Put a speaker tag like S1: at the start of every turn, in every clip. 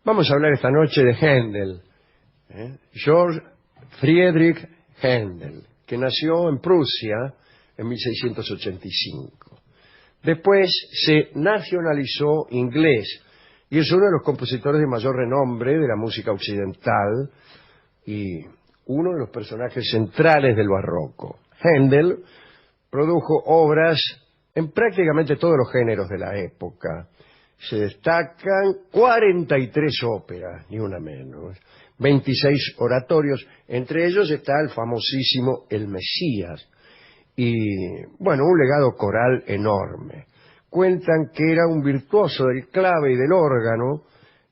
S1: Vamos a hablar esta noche de Händel, Georg Friedrich Händel, que nació en Prusia en 1685. Después se nacionalizó inglés y es uno de los compositores de mayor renombre de la música occidental y uno de los personajes centrales del barroco. Händel produjo obras en prácticamente todos los géneros de la época. Se destacan 43 óperas, ni una menos, 26 oratorios, entre ellos está el famosísimo El Mesías, y, bueno, un legado coral enorme. Cuentan que era un virtuoso del clave y del órgano,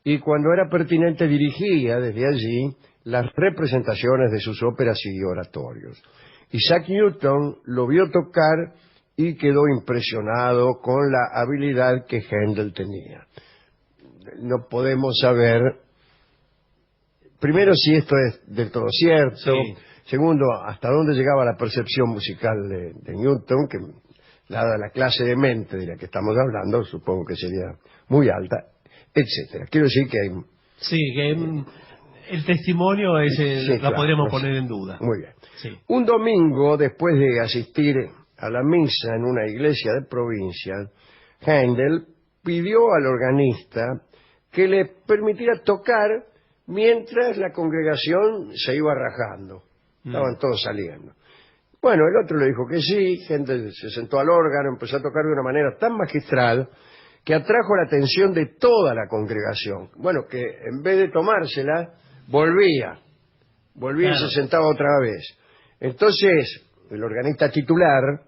S1: y cuando era pertinente dirigía desde allí las representaciones de sus óperas y oratorios. Isaac Newton lo vio tocar y quedó impresionado con la habilidad que Händel tenía. No podemos saber, primero, si esto es del todo cierto,
S2: Sí.
S1: Segundo, hasta dónde llegaba la percepción musical de Newton, que dada la clase de mente de la que estamos hablando, supongo que sería muy alta, etcétera. Quiero decir que hay...
S2: Sí, que el testimonio ese
S1: Sí,
S2: la
S1: claro,
S2: podríamos
S1: sí.
S2: poner en duda.
S1: Muy bien.
S2: Sí.
S1: Un domingo, después de asistir a la misa en una iglesia de provincia, Händel pidió al organista que le permitiera tocar mientras la congregación se iba rajando. Estaban todos saliendo. Bueno, el otro le dijo que sí. Händel se sentó al órgano, empezó a tocar de una manera tan magistral que atrajo la atención de toda la congregación. Bueno, que en vez de tomársela, volvía y
S2: Claro.
S1: se sentaba otra vez. Entonces, el organista titular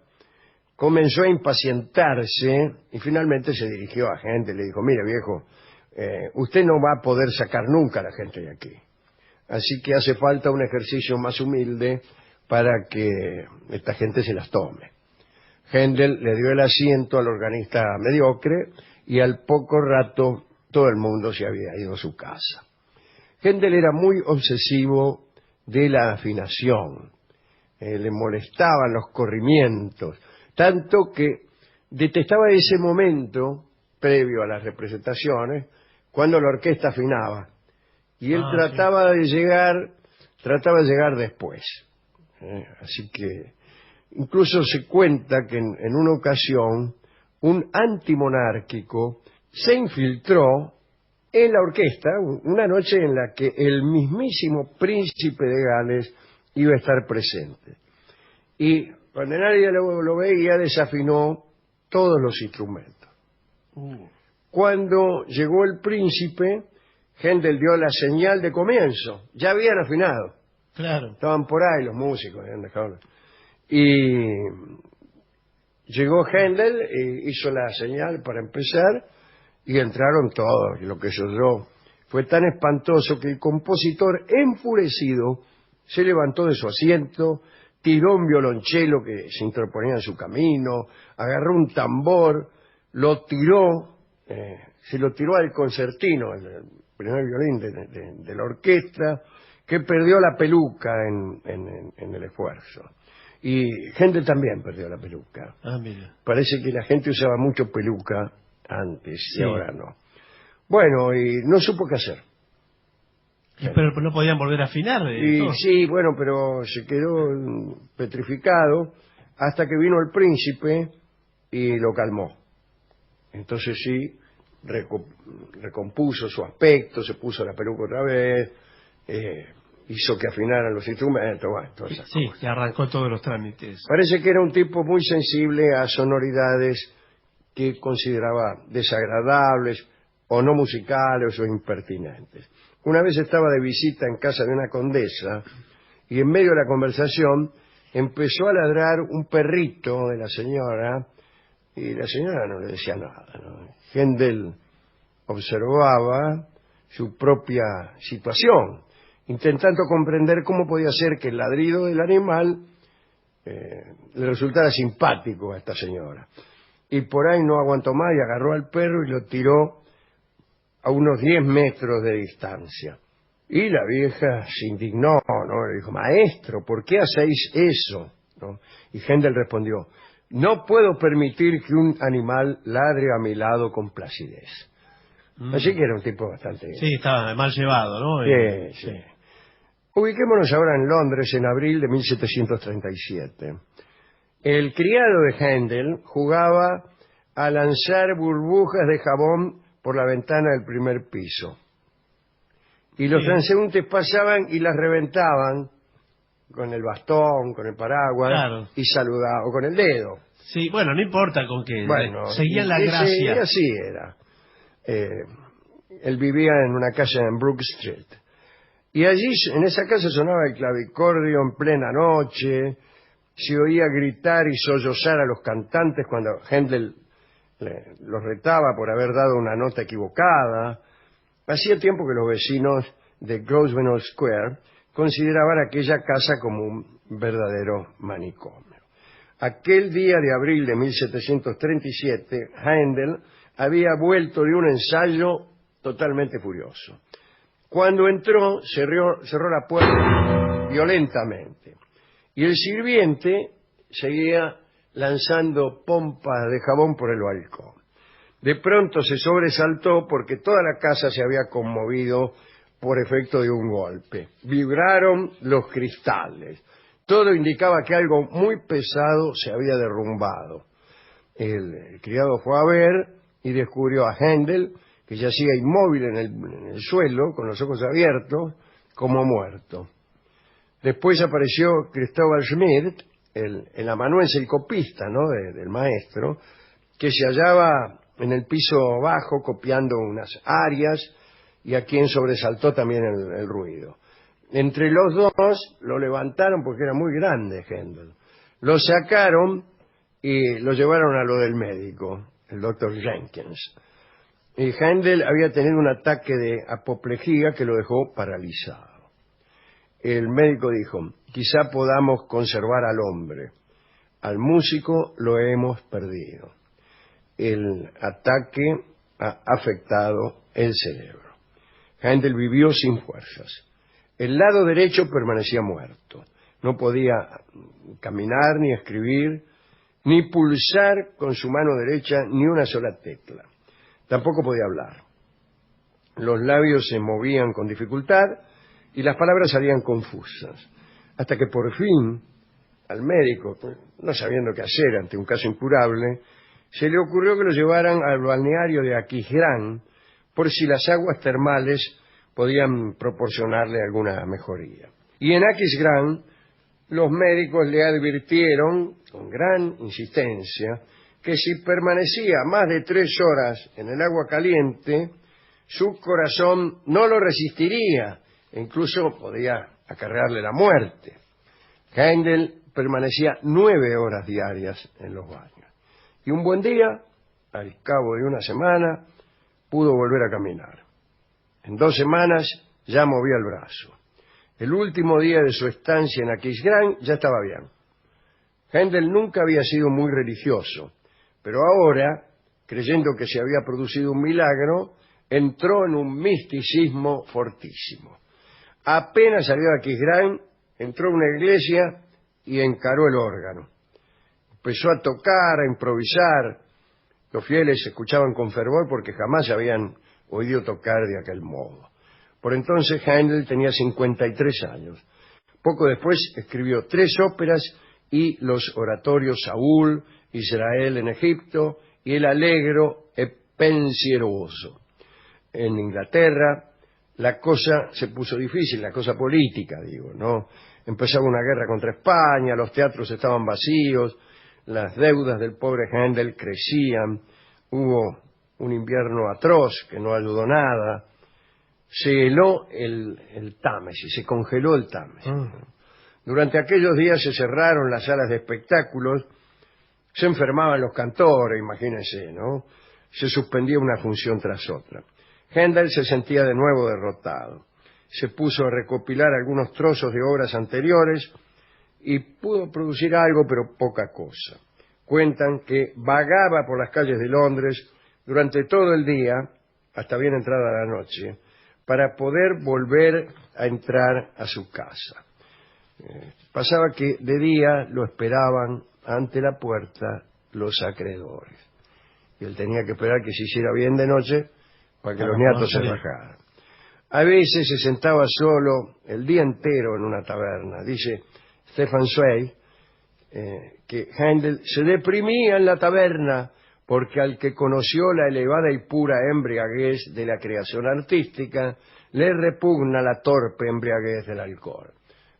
S1: comenzó a impacientarse y finalmente se dirigió a Händel y le dijo: mire, viejo, usted no va a poder sacar nunca a la gente de aquí. Así que hace falta un ejercicio más humilde para que esta gente se las tome. Händel le dio el asiento al organista mediocre y al poco rato todo el mundo se había ido a su casa. Händel era muy obsesivo de la afinación. Le molestaban los corrimientos, tanto que detestaba ese momento previo a las representaciones cuando la orquesta afinaba. Y él trataba de llegar después. Así que incluso se cuenta que en una ocasión un antimonárquico se infiltró en la orquesta una noche en la que el mismísimo príncipe de Gales iba a estar presente. Y cuando nadie lo veía, desafinó todos los instrumentos. Cuando llegó el príncipe, Händel dio la señal de comienzo. Ya habían afinado.
S2: Claro.
S1: Estaban por ahí los músicos. Y llegó Händel, hizo la señal para empezar, y entraron todos. Y lo que se oyó fue tan espantoso que el compositor, enfurecido, se levantó de su asiento, tiró un violonchelo que se interponía en su camino, agarró un tambor, lo tiró, se lo tiró al concertino, el primer violín de la orquesta, que perdió la peluca en el esfuerzo. Y Händel también perdió la peluca.
S2: Mira.
S1: Parece que la gente usaba mucho peluca antes
S2: Sí.
S1: y ahora no. Bueno, y no supo qué hacer.
S2: Pero no podían volver a afinar.
S1: Y
S2: todo.
S1: sí, bueno, pero se quedó petrificado hasta que vino el príncipe y lo calmó. Entonces sí, recompuso su aspecto, se puso la peluca otra vez, hizo que afinaran los instrumentos, bueno, todas esas
S2: Sí,
S1: cosas.
S2: y arrancó todos los trámites.
S1: Parece que era un tipo muy sensible a sonoridades que consideraba desagradables o no musicales o impertinentes. Una vez estaba de visita en casa de una condesa y en medio de la conversación empezó a ladrar un perrito de la señora y la señora no le decía nada, ¿no? Händel observaba su propia situación, intentando comprender cómo podía ser que el ladrido del animal le resultara simpático a esta señora. Y por ahí no aguantó más y agarró al perro y lo tiró a unos 10 metros de distancia. Y la vieja se indignó, ¿no? Le dijo: maestro, ¿por qué hacéis eso? ¿No? Y Händel respondió: no puedo permitir que un animal ladre a mi lado con placidez. Así que era un tipo bastante...
S2: Sí, estaba mal llevado, ¿no?
S1: Sí. Ubiquémonos ahora en Londres en abril de 1737. El criado de Händel jugaba a lanzar burbujas de jabón por la ventana del primer piso. Y los transeúntes pasaban y las reventaban con el bastón, con el paraguas,
S2: Claro.
S1: y saludaban, o con el dedo.
S2: Sí, bueno, no importa con qué.
S1: Bueno,
S2: seguían la
S1: y
S2: gracia.
S1: así era. Él vivía en una casa en Brook Street. Y allí, en esa casa, sonaba el clavicordio en plena noche, se oía gritar y sollozar a los cantantes cuando Händel los retaba por haber dado una nota equivocada. Hacía tiempo que los vecinos de Grosvenor Square consideraban aquella casa como un verdadero manicomio. Aquel día de abril de 1737, Händel había vuelto de un ensayo totalmente furioso. Cuando entró, cerró la puerta violentamente. Y el sirviente seguía lanzando pompas de jabón por el balcón. De pronto se sobresaltó porque toda la casa se había conmovido por efecto de un golpe. Vibraron los cristales. Todo indicaba que algo muy pesado se había derrumbado. El criado fue a ver y descubrió a Händel, que yacía inmóvil en el suelo, con los ojos abiertos, como muerto. Después apareció Cristóbal Schmidt, el amanuense, el copista, ¿no?, del maestro, que se hallaba en el piso bajo copiando unas arias y a quien sobresaltó también el ruido. Entre los dos lo levantaron porque era muy grande Händel. Lo sacaron y lo llevaron a lo del médico, el doctor Jenkins. Y Händel había tenido un ataque de apoplejía que lo dejó paralizado. El médico dijo: quizá podamos conservar al hombre, al músico lo hemos perdido. El ataque ha afectado el cerebro. Händel vivió sin fuerzas. El lado derecho permanecía muerto. No podía caminar, ni escribir, ni pulsar con su mano derecha ni una sola tecla. Tampoco podía hablar. Los labios se movían con dificultad y las palabras salían confusas. Hasta que por fin, al médico, no sabiendo qué hacer ante un caso incurable, se le ocurrió que lo llevaran al balneario de Aquisgrán por si las aguas termales podían proporcionarle alguna mejoría. Y en Aquisgrán los médicos le advirtieron, con gran insistencia, que si permanecía más de 3 horas en el agua caliente, su corazón no lo resistiría e incluso podía acarrearle la muerte. Händel permanecía 9 horas diarias en los baños. Y un buen día, al cabo de una semana, pudo volver a caminar. En 2 semanas ya movía el brazo. El último día de su estancia en Aquisgrán ya estaba bien. Händel nunca había sido muy religioso, pero ahora, creyendo que se había producido un milagro, entró en un misticismo fortísimo. Apenas salió de Aquisgrán, entró a una iglesia y encaró el órgano. Empezó a tocar, a improvisar. Los fieles escuchaban con fervor porque jamás habían oído tocar de aquel modo. Por entonces Händel tenía 53 años. Poco después escribió 3 óperas y los oratorios Saúl, Israel en Egipto y el Allegro e Pensieroso. En Inglaterra la cosa se puso difícil, la cosa política, digo, ¿no? Empezaba una guerra contra España, los teatros estaban vacíos, las deudas del pobre Händel crecían, hubo un invierno atroz que no ayudó nada, se heló el Támesis, se congeló el Támesis. Durante aquellos días se cerraron las salas de espectáculos, se enfermaban los cantores, imagínense, ¿no? Se suspendía una función tras otra. Händel se sentía de nuevo derrotado. Se puso a recopilar algunos trozos de obras anteriores y pudo producir algo, pero poca cosa. Cuentan que vagaba por las calles de Londres durante todo el día, hasta bien entrada la noche, para poder volver a entrar a su casa. Pasaba que de día lo esperaban ante la puerta los acreedores. Y él tenía que esperar que se hiciera bien de noche para que los nietos se rajaran. A veces se sentaba solo el día entero en una taberna. Dice Stefan Zweig que Händel se deprimía en la taberna porque al que conoció la elevada y pura embriaguez de la creación artística, le repugna la torpe embriaguez del alcohol.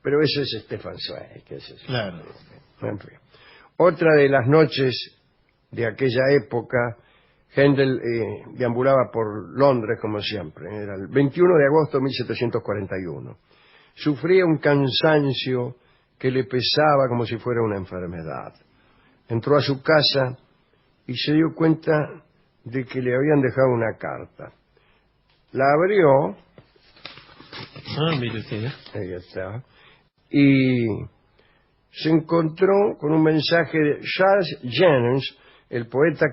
S1: Pero eso es Stefan Zweig.
S2: Claro.
S1: En fin. Otra de las noches de aquella época, Händel deambulaba por Londres como siempre. Era el 21 de agosto de 1741. Sufría un cansancio que le pesaba como si fuera una enfermedad. Entró a su casa y se dio cuenta de que le habían dejado una carta. La abrió.
S2: Mire usted.
S1: Ahí está. Y se encontró con un mensaje de Charles Jennens, el poeta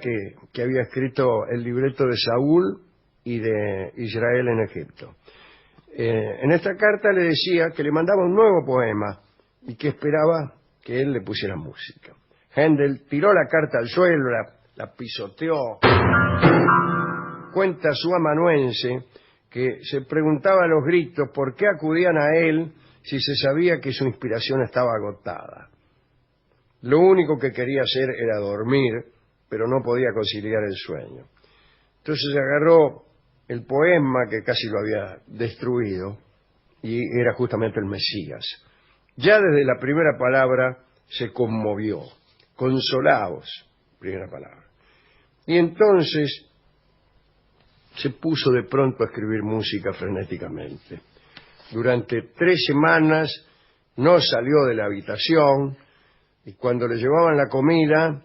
S1: que había escrito el libreto de Saúl y de Israel en Egipto. En esta carta le decía que le mandaba un nuevo poema y que esperaba que él le pusiera música. Händel tiró la carta al suelo, la pisoteó. Cuenta su amanuense que se preguntaba a los gritos por qué acudían a él si se sabía que su inspiración estaba agotada. Lo único que quería hacer era dormir, pero no podía conciliar el sueño. Entonces agarró el poema que casi lo había destruido, y era justamente el Mesías. Ya desde la primera palabra se conmovió. Consolaos, primera palabra. Y entonces se puso de pronto a escribir música frenéticamente. Durante 3 semanas no salió de la habitación, y cuando le llevaban la comida,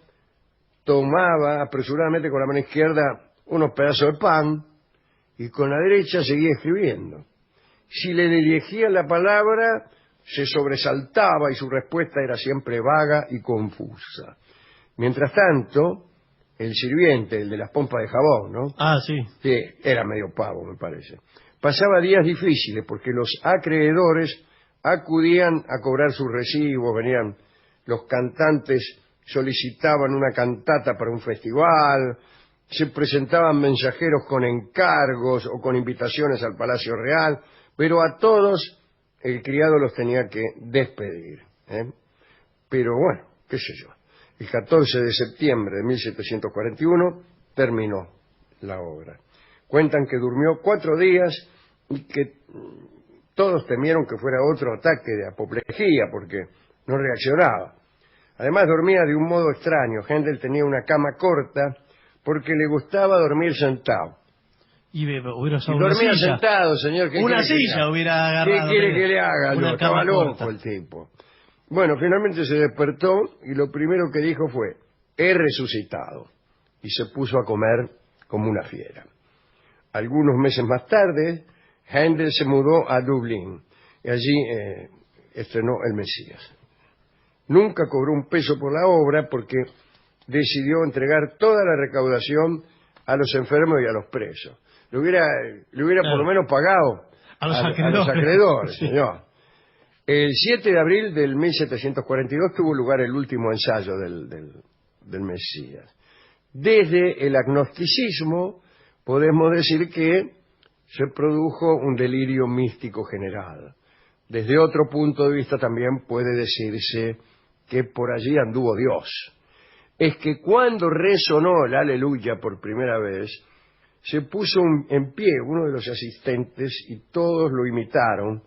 S1: tomaba apresuradamente con la mano izquierda unos pedazos de pan, y con la derecha seguía escribiendo. Si le dirigían la palabra, se sobresaltaba y su respuesta era siempre vaga y confusa. Mientras tanto, el sirviente, el de las pompas de jabón, ¿no?
S2: Ah, sí.
S1: Sí, era medio pavo, me parece. Pasaba días difíciles porque los acreedores acudían a cobrar sus recibos, venían los cantantes, solicitaban una cantata para un festival, se presentaban mensajeros con encargos o con invitaciones al Palacio Real, pero a todos el criado los tenía que despedir. Pero bueno, qué sé yo. El 14 de septiembre de 1741 terminó la obra. Cuentan que durmió 4 días y que todos temieron que fuera otro ataque de apoplejía porque no reaccionaba. Además dormía de un modo extraño. Händel tenía una cama corta porque le gustaba dormir sentado.
S2: Y hubiera usado
S1: Y dormía
S2: una silla.
S1: sentado, señor.
S2: Una silla hubiera agarrado.
S1: ¿Qué quiere que le haga?
S2: Una
S1: Estaba
S2: cama
S1: loco
S2: corta.
S1: el tipo. Bueno, finalmente se despertó y lo primero que dijo fue: he resucitado. Y se puso a comer como una fiera. Algunos meses más tarde, Händel se mudó a Dublín y allí estrenó el Mesías. Nunca cobró un peso por la obra porque decidió entregar toda la recaudación a los enfermos y a los presos. Le hubiera
S2: Claro.
S1: por lo menos pagado
S2: A los
S1: a
S2: acreedores.
S1: los acreedores,
S2: Sí.
S1: señor. El 7 de abril del 1742 tuvo lugar el último ensayo del Mesías. Desde el agnosticismo podemos decir que se produjo un delirio místico general. Desde otro punto de vista también puede decirse que por allí anduvo Dios. Es que cuando resonó el aleluya por primera vez, se puso en pie uno de los asistentes y todos lo imitaron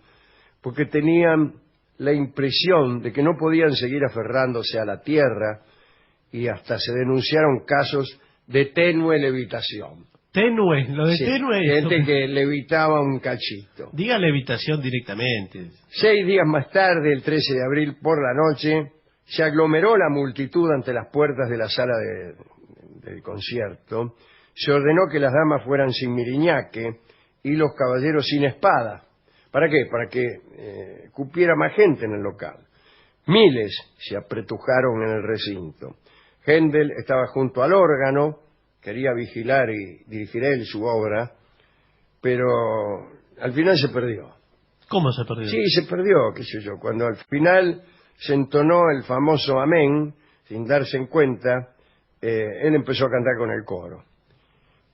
S1: porque tenían la impresión de que no podían seguir aferrándose a la tierra y hasta se denunciaron casos de tenue levitación.
S2: Tenue, lo de
S1: Sí,
S2: tenue.
S1: gente que levitaba un cachito.
S2: Diga levitación directamente.
S1: 6 días más tarde, el 13 de abril por la noche, se aglomeró la multitud ante las puertas de la sala del concierto. Se ordenó que las damas fueran sin miriñaque y los caballeros sin espada. ¿Para qué? Para que cupiera más gente en el local. Miles se apretujaron en el recinto. Händel estaba junto al órgano, quería vigilar y dirigir él su obra, pero al final se perdió.
S2: ¿Cómo se perdió?
S1: Sí, se perdió, qué sé yo. Cuando al final se entonó el famoso amén, sin darse en cuenta, él empezó a cantar con el coro.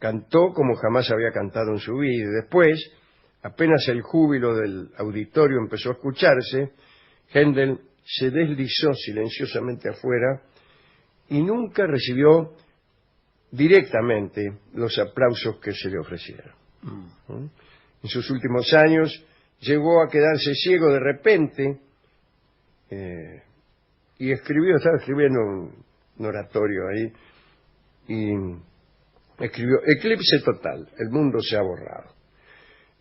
S1: Cantó como jamás había cantado en su vida. Y después, apenas el júbilo del auditorio empezó a escucharse, Händel se deslizó silenciosamente afuera y nunca recibió directamente los aplausos que se le ofrecieron. En sus últimos años llegó a quedarse ciego de repente y estaba escribiendo un oratorio ahí, y escribió: Eclipse total, el mundo se ha borrado.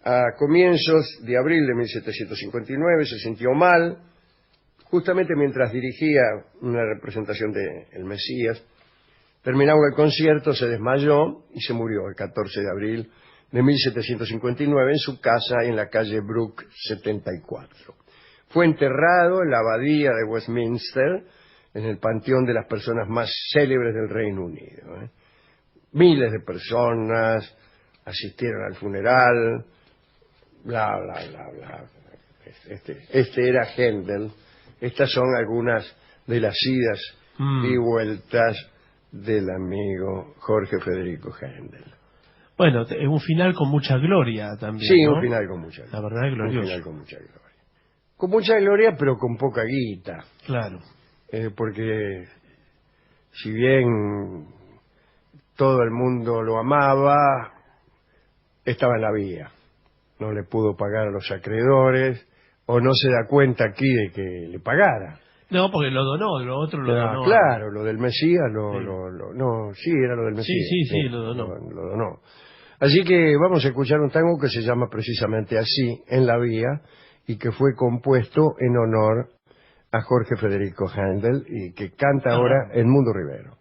S1: A comienzos de abril de 1759 se sintió mal, justamente mientras dirigía una representación de El Mesías. Terminado el concierto, se desmayó y se murió el 14 de abril de 1759 en su casa en la calle Brook 74. Fue enterrado en la abadía de Westminster, en el panteón de las personas más célebres del Reino Unido. Miles de personas asistieron al funeral, bla, bla, bla, bla. Este era Händel. Estas son algunas de las idas y vueltas del amigo Jorge Federico Händel.
S2: Bueno, es un final con mucha gloria también.
S1: Sí,
S2: ¿no?
S1: un final con mucha gloria.
S2: La verdad es glorioso.
S1: Un final con mucha gloria. Con mucha gloria, pero con poca guita.
S2: Claro.
S1: Porque si bien todo el mundo lo amaba, estaba en la vía. No le pudo pagar a los acreedores, o no se da cuenta aquí de que le pagara.
S2: No, porque lo donó, lo otro lo donó.
S1: Claro, lo del Mesías,
S2: Sí.
S1: era lo del Mesías.
S2: Sí, lo donó.
S1: Lo donó. Así que vamos a escuchar un tango que se llama precisamente así, En la vía, y que fue compuesto en honor a Jorge Federico Händel y que canta ahora Edmundo Rivero.